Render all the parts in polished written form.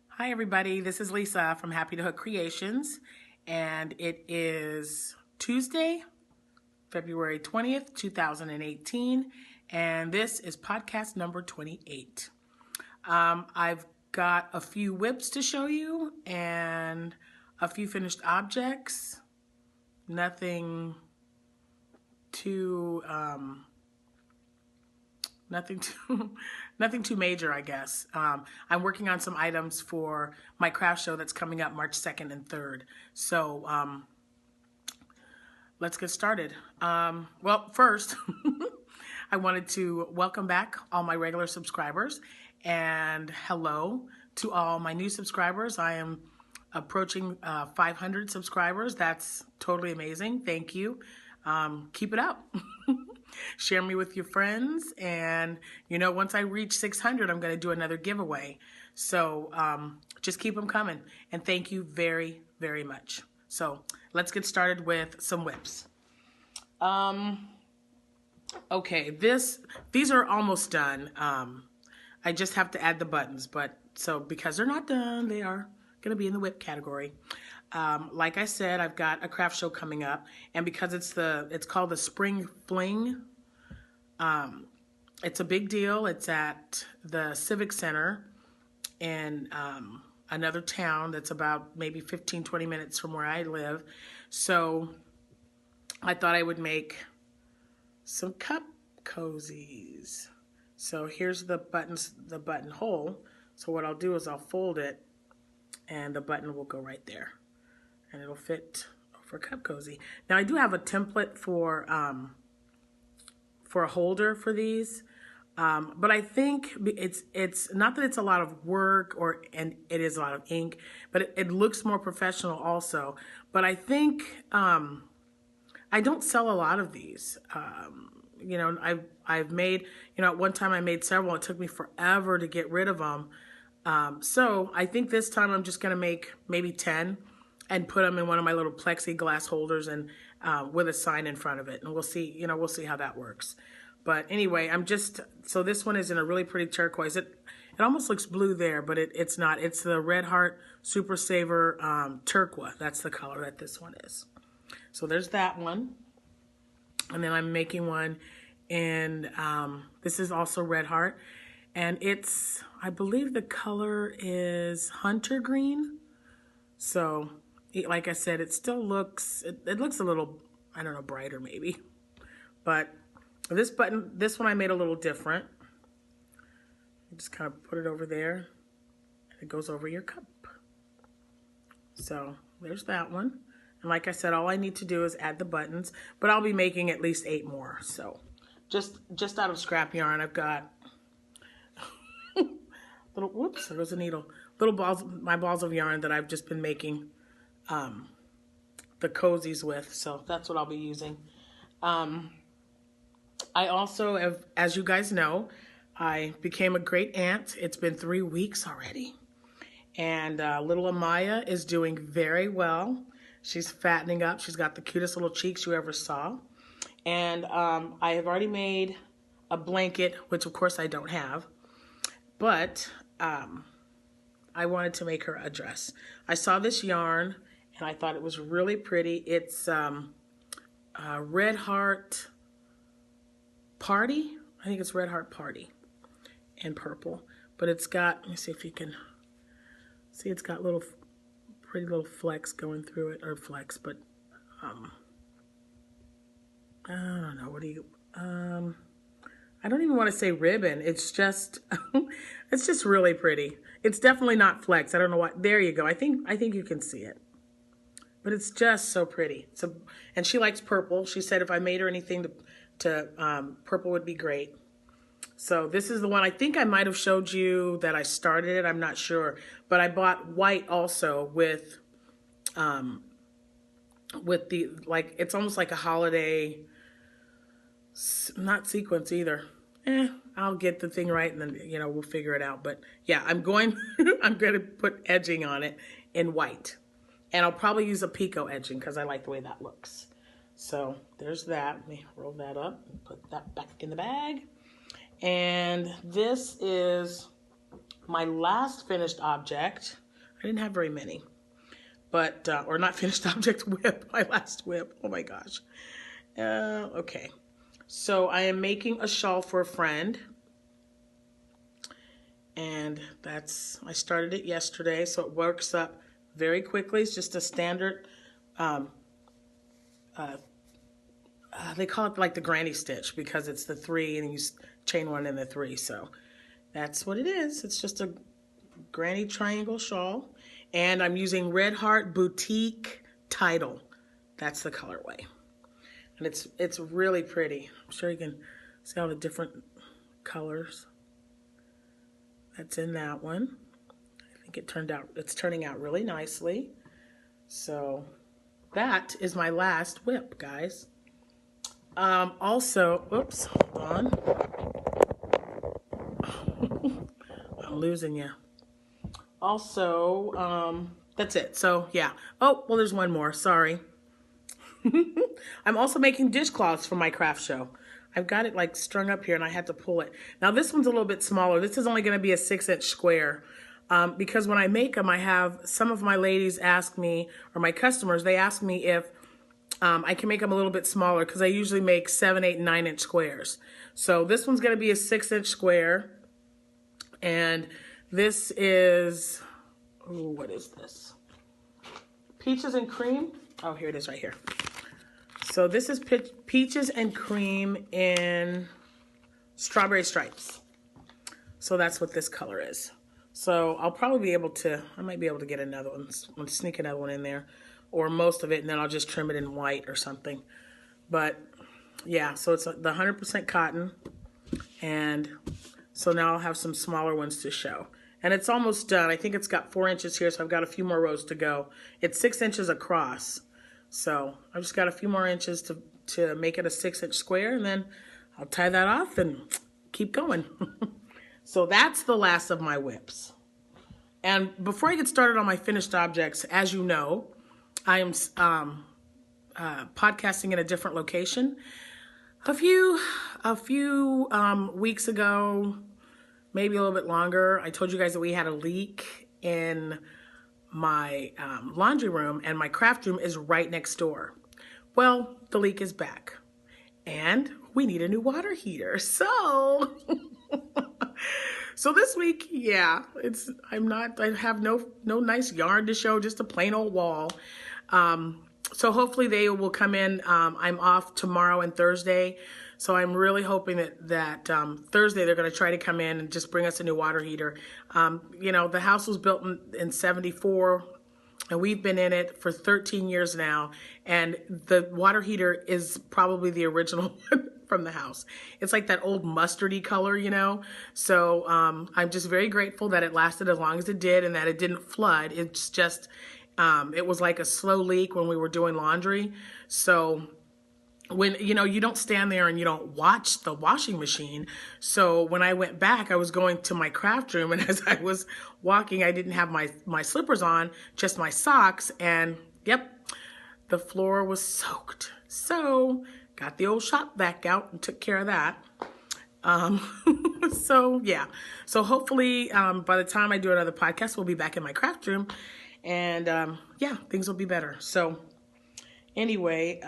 Hi everybody, this is Lisa from Happytohook Creations, and it is Tuesday, February 20th, 2018, and this is podcast number 28. I've got a few whips to show you and a few finished objects. Nothing too nothing too major, I guess. I'm working on some items for my craft show that's coming up March 2nd and 3rd. So let's get started. Well, first, I wanted to welcome back all my regular subscribers and hello to all my new subscribers. I am approaching 500 subscribers. That's totally amazing. Thank you. Keep it up. Share me with your friends, and you know, once I reach 600, I'm going to do another giveaway. So just keep them coming, and thank you very, very much. So let's get started with some whips. Okay, these are almost done. I just have to add the buttons, but so because they're not done, they are going to be in the whip category. Like I said, I've got a craft show coming up, and because it's called the Spring Fling, it's a big deal. It's at the Civic Center in another town that's about maybe 15-20 minutes from where I live. So I thought I would make some cup cozies. So here's the buttonhole. So what I'll do is I'll fold it, and the button will go right there, and it'll fit for cup cozy. Now I do have a template for a holder for these, but I think it's not that it's a lot of work and it is a lot of ink, but it looks more professional also. But I think I don't sell a lot of these. You know, I've made, you know, at one time I made several. It took me forever to get rid of them. So I think this time I'm just going to make maybe 10 and put them in one of my little plexiglass holders and with a sign in front of it. And we'll see, you know, we'll see how that works. But anyway, so this one is in a really pretty turquoise. It almost looks blue there, but it's not. It's the Red Heart Super Saver Turquoise. That's the color that this one is. So there's that one. And then I'm making one, and this is also Red Heart. And I believe the color is Hunter Green. So, like I said, it still looks, it looks a little, I don't know, brighter maybe. But this one I made a little different. You just kind of put it over there, and it goes over your cup. So, there's that one. And like I said, all I need to do is add the buttons, but I'll be making at least 8 more. So, just out of scrap yarn, I've got little, whoops, there goes a needle. Little balls, my balls of yarn that I've just been making the cozies with. So that's what I'll be using. I also have, as you guys know, I became a great aunt. It's been 3 weeks already. And little Amaya is doing very well. She's fattening up. She's got the cutest little cheeks you ever saw. And I have already made a blanket, which of course I don't have. But I wanted to make her a dress. I saw this yarn, and I thought it was really pretty. It's Red Heart Party. I think it's Red Heart Party in purple. But it's got, let me see if you can see, it's got pretty little flecks going through it, or flecks, but I don't know, what do you, I don't even want to say ribbon. It's just, it's just really pretty. It's definitely not flex. I don't know what, there you go. I think you can see it, but it's just so pretty. So, and she likes purple. She said if I made her anything purple would be great. So this is the one, I think I might have showed you that I started it. I'm not sure, but I bought white also with the, like, it's almost like a holiday, not sequence either. I'll get the thing right, and then, you know, we'll figure it out. But yeah, I'm going to put edging on it in white, and I'll probably use a picot edging because I like the way that looks. So there's that. Let me roll that up and put that back in the bag. And this is my last finished object. I didn't have very many, but, or not finished object, whip, my last whip. Oh my gosh. Okay. So I am making a shawl for a friend. And I started it yesterday, so it works up very quickly. It's just a standard, they call it like the granny stitch because it's the 3 and you chain 1 in the 3. So that's what it is. It's just a granny triangle shawl. And I'm using Red Heart Boutique Title. That's the colorway. And it's really pretty. I'm sure you can see all the different colors that's in that one. I think it's turning out really nicely. So that is my last whip, guys. Also, oops, hold on. I'm losing you. Also, that's it. So yeah. Oh, well, there's one more. Sorry. I'm also making dishcloths for my craft show. I've got it like strung up here and I had to pull it. Now this one's a little bit smaller. This is only going to be a 6-inch square. Because when I make them, I have some of my ladies ask me, or my customers, they ask me if I can make them a little bit smaller because I usually make 7, 8, and 9-inch squares. So this one's going to be a 6-inch square. And this is, ooh, what is this? Peaches and cream. Oh, here it is right here. So this is peaches and cream in strawberry stripes. So that's what this color is. So I'll probably be able to, I might be able to get another one, sneak another one in there, or most of it, and then I'll just trim it in white or something. But yeah, so it's the 100% cotton. And so now I'll have some smaller ones to show. And it's almost done. I think it's got 4 inches here, so I've got a few more rows to go. It's 6 inches across. So I've just got a few more inches to make it a 6-inch square, and then I'll tie that off and keep going. So that's the last of my whips. And before I get started on my finished objects, as you know, I am podcasting in a different location. A few weeks ago, maybe a little bit longer, I told you guys that we had a leak in my laundry room, and my craft room is right next door. Well, the leak is back, and we need a new water heater. So, so this week, yeah, I have no nice yarn to show, just a plain old wall. So hopefully they will come in. I'm off tomorrow and Thursday. So I'm really hoping that Thursday they're going to try to come in and just bring us a new water heater. You know, the house was built in 74, and we've been in it for 13 years now. And the water heater is probably the original one from the house. It's like that old mustardy color, you know. So I'm just very grateful that it lasted as long as it did and that it didn't flood. It's just, it was like a slow leak when we were doing laundry. So when, you know, you don't stand there and you don't watch the washing machine. So when I went back, I was going to my craft room, and as I was walking, I didn't have my slippers on, just my socks, and yep, the floor was soaked. So got the old shop vac out and took care of that. So yeah, so hopefully by the time I do another podcast, we'll be back in my craft room, and yeah, things will be better. So anyway,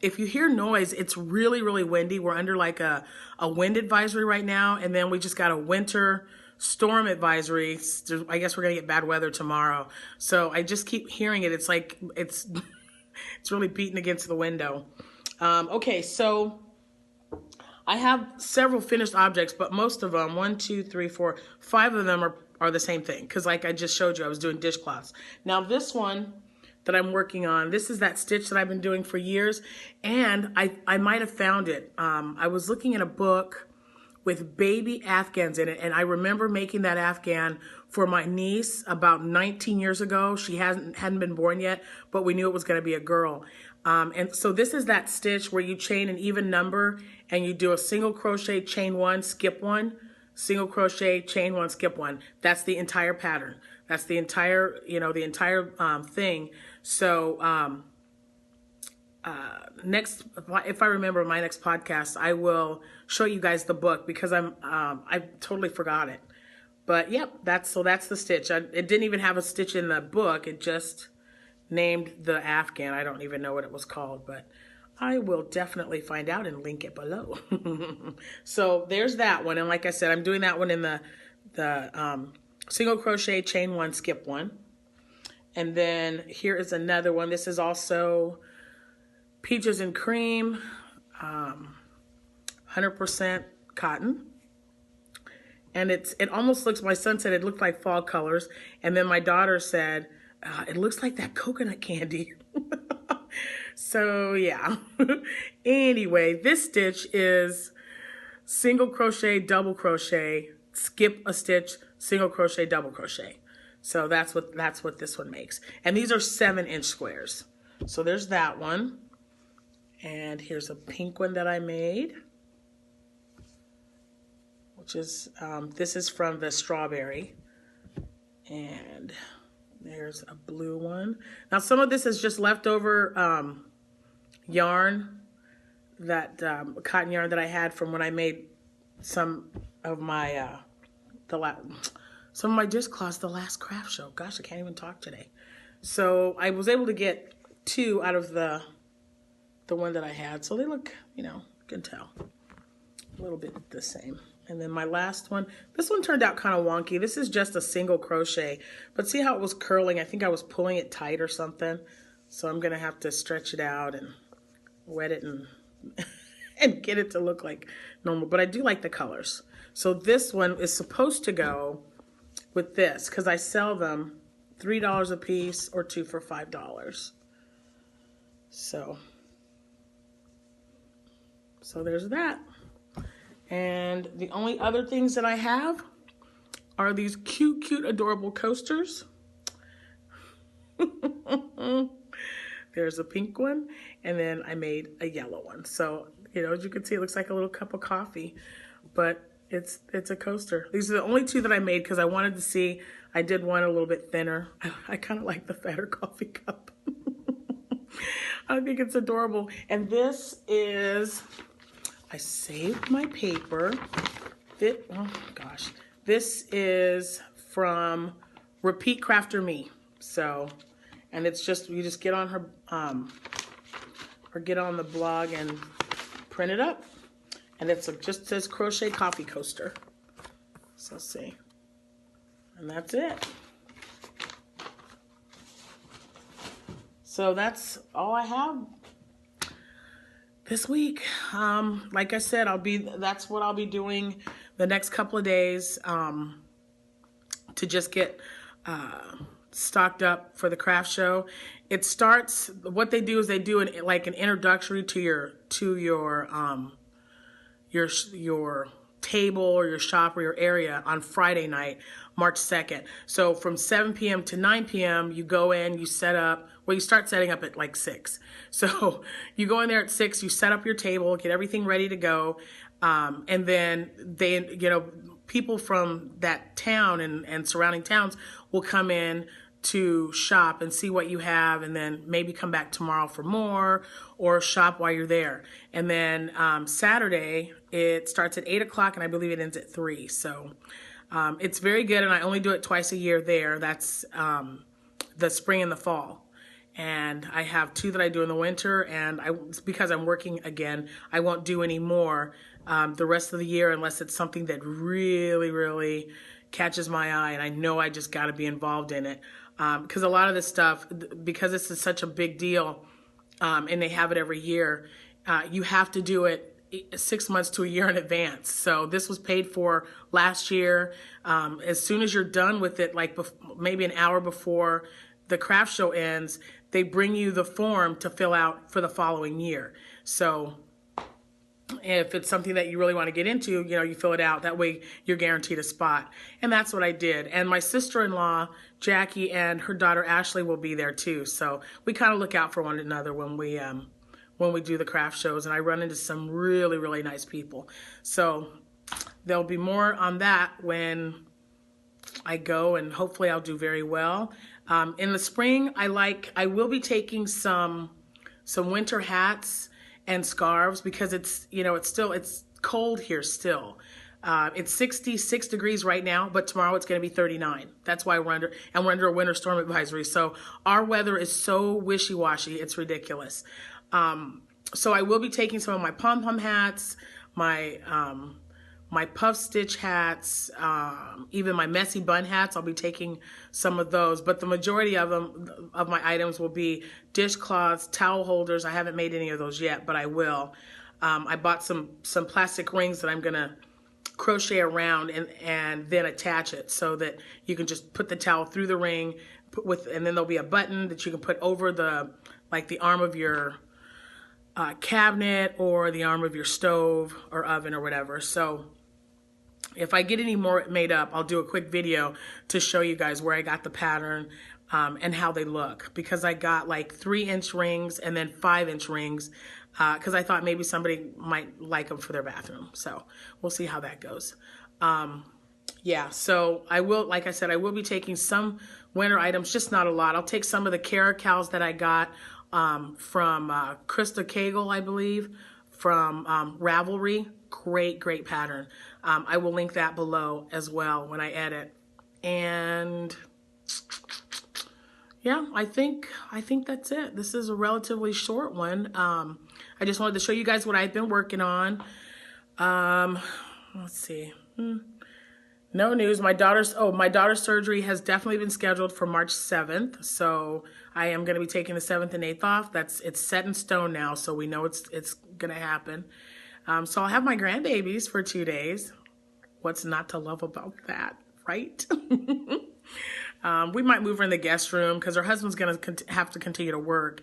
if you hear noise, it's really, really windy. We're under like a wind advisory right now, and then we just got a winter storm advisory. I guess we're gonna get bad weather tomorrow. So I just keep hearing it. It's like it's really beating against the window. Okay, so I have several finished objects, but most of them, 1, 2, 3, 4, 5 of them are the same thing. Because like I just showed you, I was doing dishcloths. Now this one that I'm working on, this is that stitch that I've been doing for years, and I might have found it. I was looking in a book with baby Afghans in it, and I remember making that Afghan for my niece about 19 years ago. She hadn't been born yet, but we knew it was going to be a girl. And so this is that stitch where you chain an even number, and you do a single crochet, chain 1, skip 1, single crochet, chain 1, skip 1. That's the entire pattern. That's the entire, you know, the entire thing. So next, if I remember my next podcast, I will show you guys the book because I totally forgot it. But yep, that's the stitch. It didn't even have a stitch in the book. It just named the Afghan. I don't even know what it was called, but I will definitely find out and link it below. So there's that one. And like I said, I'm doing that one in the single crochet, chain one, skip one. And then here is another one. This is also Peaches and Cream, 100% cotton. And it almost looks, my son said it looked like fall colors. And then my daughter said, it looks like that coconut candy. So yeah. Anyway, this stitch is single crochet, double crochet, skip a stitch, single crochet, double crochet. So that's what this one makes. And these are 7-inch squares. So there's that one. And here's a pink one that I made, which is, this is from the strawberry. And there's a blue one. Now some of this is just leftover yarn, that cotton yarn that I had from when I made some of my dishcloths the last craft show. Gosh, I can't even talk today. So I was able to get 2 out of the one that I had. So they look, you can tell a little bit the same. And then my last one, this one turned out kind of wonky. This is just a single crochet, but see how it was curling? I think I was pulling it tight or something. So I'm gonna have to stretch it out and wet it and and get it to look like normal. But I do like the colors. So this one is supposed to go with this because I sell them $3 a piece or 2 for $5. So there's that. And the only other things that I have are these cute, adorable coasters. There's a pink one, and then I made a yellow one. So, as you can see, it looks like a little cup of coffee, but it's a coaster. These are the only 2 that I made because I wanted to see. I did one a little bit thinner. I kind of like the fatter coffee cup. I think it's adorable. And this is, I saved my paper. Oh gosh. This is from Repeat Crafter Me. So, and it's just, you just get on her, or get on the blog and print it up. And it's just says crochet coffee coaster. So let's see. And that's it. So that's all I have this week. Like I said, that's what I'll be doing the next couple of days, to just get stocked up for the craft show. It starts, what they do is they do like an introductory to your table or your shop or your area on Friday night, March 2nd. So from 7 p.m. to 9 p.m. you go in, you set up, well, you start setting up at like 6. So you go in there at 6, you set up your table, get everything ready to go. And then people from that town and surrounding towns will come in to shop and see what you have, and then maybe come back tomorrow for more or shop while you're there. And then Saturday, it starts at 8 o'clock and I believe it ends at 3. So it's very good, and I only do it twice a year there. That's the spring and the fall. And I have 2 that I do in the winter, and because I'm working again, I won't do any more the rest of the year unless it's something that really, really catches my eye and I know I just got to be involved in it. Because a lot of this stuff, because this is such a big deal, and they have it every year, you have to do it 6 months to a year in advance. So this was paid for last year. As soon as you're done with it, like maybe an hour before the craft show ends, they bring you the form to fill out for the following year. So if it's something that you really want to get into, you fill it out. That way you're guaranteed a spot. And that's what I did. And my sister-in-law, Jackie, and her daughter, Ashley, will be there too. So we kind of look out for one another when we do the craft shows. And I run into some really, really nice people. So there'll be more on that when I go, and hopefully I'll do very well. In the spring, I will be taking some some winter hats and scarves because it's, you know, it's cold here still. It's 66 degrees right now, but tomorrow it's going to be 39. That's why we're under a winter storm advisory. So our weather is so wishy-washy, it's ridiculous. So I will be taking some of my pom-pom hats, my puff stitch hats, even my messy bun hats. I'll be taking some of those, but the majority of them, of my items, will be dishcloths, towel holders. I haven't made any of those yet, but I will. I bought some plastic rings that I'm gonna crochet around and then attach it so that you can just put the towel through the ring, and then there'll be a button that you can put over the arm of your cabinet or the arm of your stove or oven or whatever. So if I get any more made up, I'll do a quick video to show you guys where I got the pattern and how they look, because I got like 3-inch rings and then 5-inch rings because I thought maybe somebody might like them for their bathroom. So we'll see how that goes. Yeah, so I will, like I said, I will be taking some winter items, just not a lot. I'll take some of the caracals that I got from Krista Cagle, I believe, from Ravelry. Great pattern. I will link that below as well when I edit. And yeah, I think that's it. This is a relatively short one. I just wanted to show you guys what I've been working on. Let's see. No news. My daughter's surgery has definitely been scheduled for March 7th. So I am going to be taking the 7th and 8th off. It's set in stone now, so we know it's going to happen. So I'll have my grandbabies for 2 days. What's not to love about that, right? We might move her in the guest room because her husband's going to have to continue to work.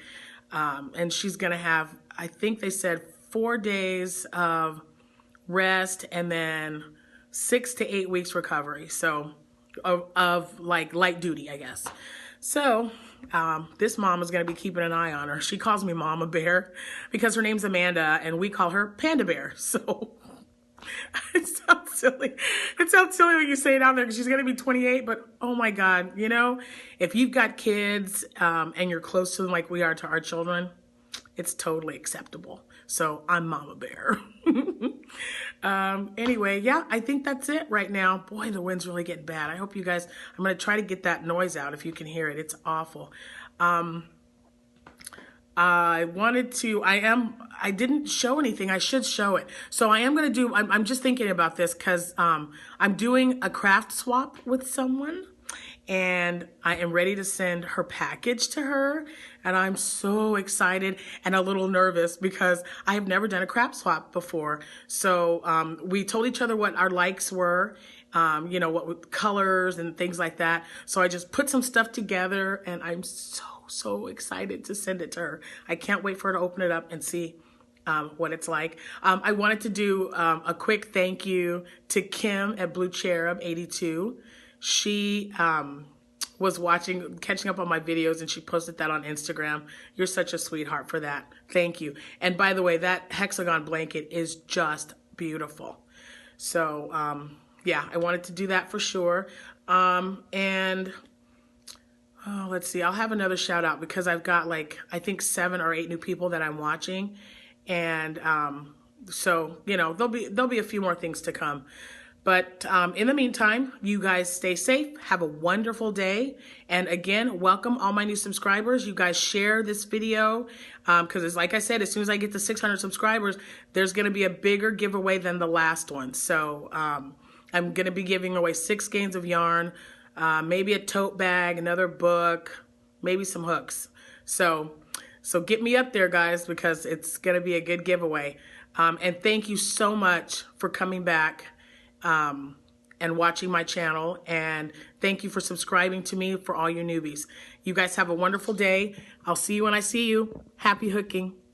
And she's going to have, I think they said 4 days of rest and then 6 to 8 weeks recovery. So of like light duty, I guess. So this mom is going to be keeping an eye on her. She calls me Mama Bear because her name's Amanda and we call her Panda Bear. So it sounds silly. It sounds silly when you say it out there because she's going to be 28, but oh my God, you know, if you've got kids and you're close to them like we are to our children, it's totally acceptable. So I'm Mama Bear. Anyway, yeah, I think that's it right now. Boy, the wind's really getting bad. I hope you guys, I'm going to try to get that noise out if you can hear it. It's awful. I didn't show anything. I should show it. So I am going to do, I'm just thinking about this because I'm doing a craft swap with someone. And I am ready to send her package to her. And I'm so excited and a little nervous because I have never done a craft swap before. So we told each other what our likes were, you know, what colors and things like that. So I just put some stuff together and I'm so excited to send it to her. I can't wait for her to open it up and see what it's like. I wanted to do a quick thank you to Kim at Blue Cherub 82. She was catching up on my videos, and she posted that on Instagram. You're such a sweetheart for that. Thank you. And by the way, that hexagon blanket is just beautiful. So, yeah, I wanted to do that for sure. And let's see, I'll have another shout out because I've got like, I think 7 or 8 new people that I'm watching. And so, you know, there'll be a few more things to come. But in the meantime, you guys stay safe. Have a wonderful day. And again, welcome all my new subscribers. You guys share this video because it's like I said, as soon as I get to 600 subscribers, there's going to be a bigger giveaway than the last one. So I'm going to be giving away 6 skeins of yarn, maybe a tote bag, another book, maybe some hooks. So get me up there, guys, because it's going to be a good giveaway. And thank you so much for coming back and watching my channel, and thank you for subscribing to me for all you newbies. You guys have a wonderful day. I'll see you when I see you. Happy hooking.